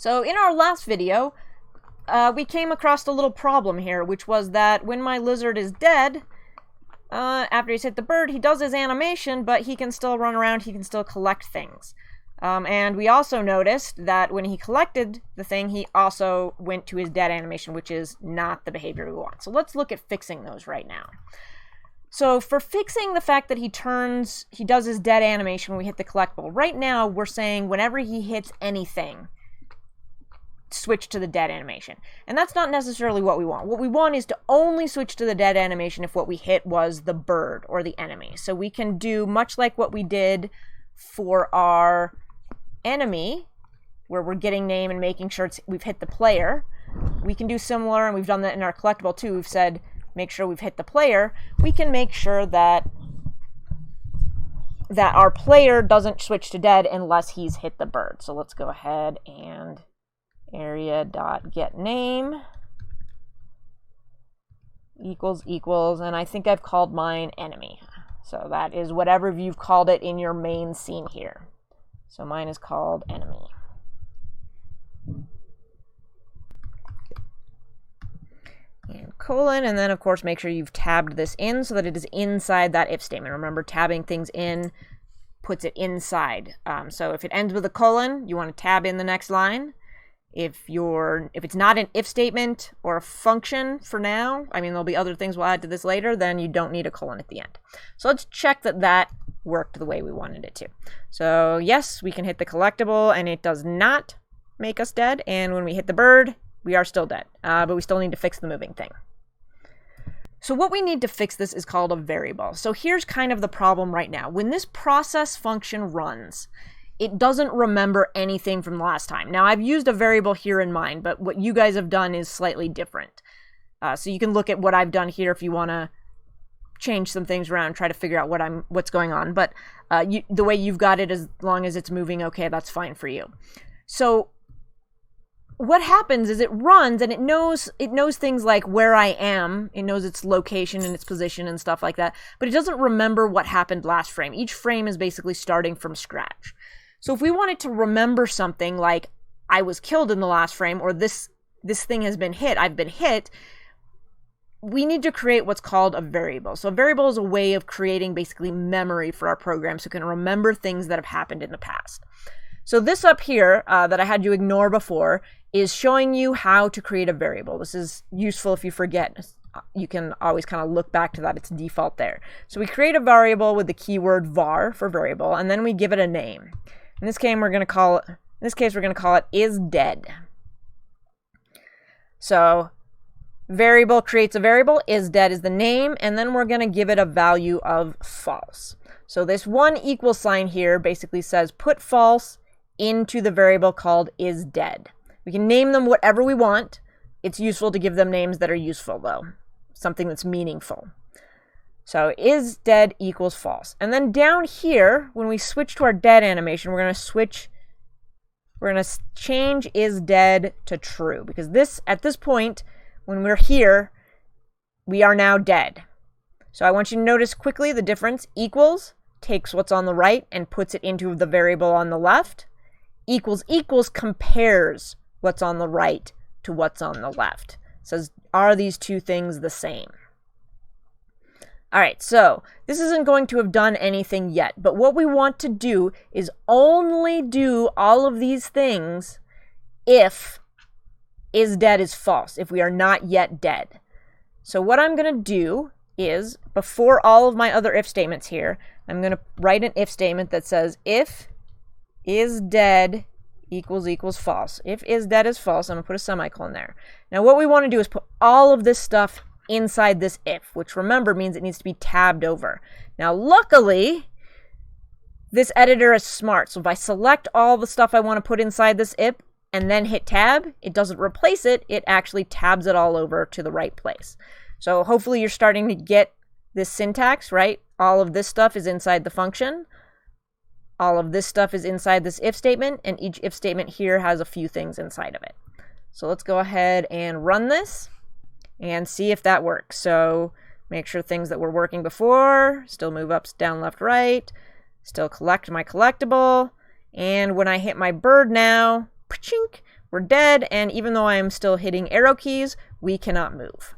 So in our last video, we came across a little problem here, which was that when my lizard is dead, after he's hit the bird, he does his animation, but he can still run around, he can still collect things. And we also noticed that when he collected the thing, he also went to his dead animation, which is not the behavior we want. So let's look at fixing those right now. So for fixing the fact that he does his dead animation when we hit the collectible, right now we're saying whenever he hits anything, switch to the dead animation. And that's not necessarily what we want. What we want is to only switch to the dead animation if what we hit was the bird or the enemy. So we can do much like what we did for our enemy, where we're getting name and making sure we've hit the player. We can do similar, and we've done that in our collectible too. We've said make sure we've hit the player. We can make sure that our player doesn't switch to dead unless he's hit the bird. So let's go ahead and area.getName equals, and I think I've called mine enemy. So that is whatever you've called it in your main scene here. So mine is called enemy. And colon, and then of course make sure you've tabbed this in so that it is inside that if statement. Remember, tabbing things in puts it inside. So if it ends with a colon, you want to tab in the next line. If it's not an if statement or a function for now, I mean, there'll be other things we'll add to this later, then you don't need a colon at the end. So let's check that that worked the way we wanted it to. So yes, we can hit the collectible and it does not make us dead. And when we hit the bird, we are still dead, but we still need to fix the moving thing. So what we need to fix this is called a variable. So here's kind of the problem right now. When this process function runs, it doesn't remember anything from the last time. Now, I've used a variable here in mind, but what you guys have done is slightly different. So you can look at what I've done here if you want to change some things around, try to figure out what's going on. But the way you've got it, as long as it's moving okay, that's fine for you. So what happens is it runs and it knows things like where I am. It knows its location and its position and stuff like that. But it doesn't remember what happened last frame. Each frame is basically starting from scratch. So if we wanted to remember something like I was killed in the last frame, or this thing has been hit, I've been hit, we need to create what's called a variable. So a variable is a way of creating basically memory for our program so we can remember things that have happened in the past. So this up here that I had you ignore before is showing you how to create a variable. This is useful if you forget. You can always kind of look back to that. It's default there. So we create a variable with the keyword var for variable, and then we give it a name. In this case, we're going to call it is dead. So variable creates a variable, is dead is the name, and then we're going to give it a value of false. So this one equal sign here basically says put false into the variable called is dead. We can name them whatever we want. It's useful to give them names that are useful though, something that's meaningful. So is dead equals false. And then down here, when we switch to our dead animation, we're going to change is dead to true, because at this point, when we're here, we are now dead. So I want you to notice quickly the difference. Equals takes what's on the right and puts it into the variable on the left. Equals compares what's on the right to what's on the left. It says, are these two things the same? All right, so this isn't going to have done anything yet, but what we want to do is only do all of these things if is dead is false, if we are not yet dead. So what I'm going to do is, before all of my other if statements here, I'm going to write an if statement that says if is dead equals false. If is dead is false, I'm going to put a semicolon there. Now what we want to do is put all of this stuff inside this if, which remember means it needs to be tabbed over. Now luckily, this editor is smart. So if I select all the stuff I want to put inside this if and then hit tab, it doesn't replace it. It actually tabs it all over to the right place. So hopefully you're starting to get this syntax, right? All of this stuff is inside the function. All of this stuff is inside this if statement, and each if statement here has a few things inside of it. So let's go ahead and run this and see if that works. So make sure things that were working before still move up, down, left, right, still collect my collectible. And when I hit my bird now, we're dead, and even though I am still hitting arrow keys, we cannot move.